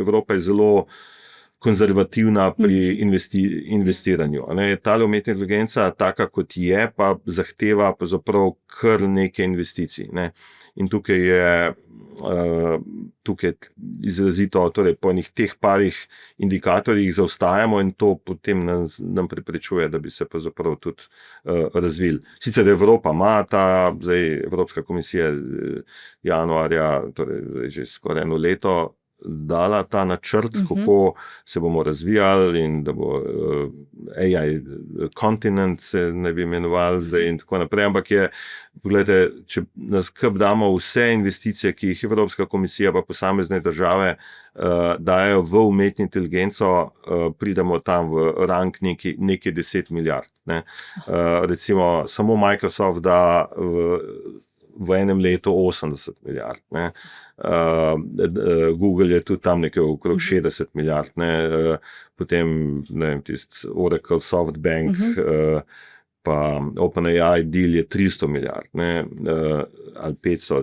Evropa je zelo konzervativna pri investiranju. Tale umetna inteligenca, taka kot je, pa zahteva pravzaprav kar nekaj investicij. In tukaj je izrazito, torej po enih teh parih indikatorjih zaostajamo in to potem nam preprečuje, da bi se pravzaprav tudi razvili. Sicer Evropa ima zdaj Evropska komisija januarja, torej že skoraj eno leto, dala ta načrt, kako se bomo razvijali in da bo AI continent se ne bi imenovali zdaj in tako naprej, ampak pogledajte, če nas damo vse investicije, ki jih Evropska komisija pa posamezne države dajo v umetno inteligenco, pridemo tam v rang nekaj 10 milijard. Recimo, samo Microsoft da v enem letu 80 milijard. Google je tudi tam nekaj okrog 60 milijard. Potem, ne vem, Oracle, SoftBank, pa OpenAI deal je 300 milijard, ali 500.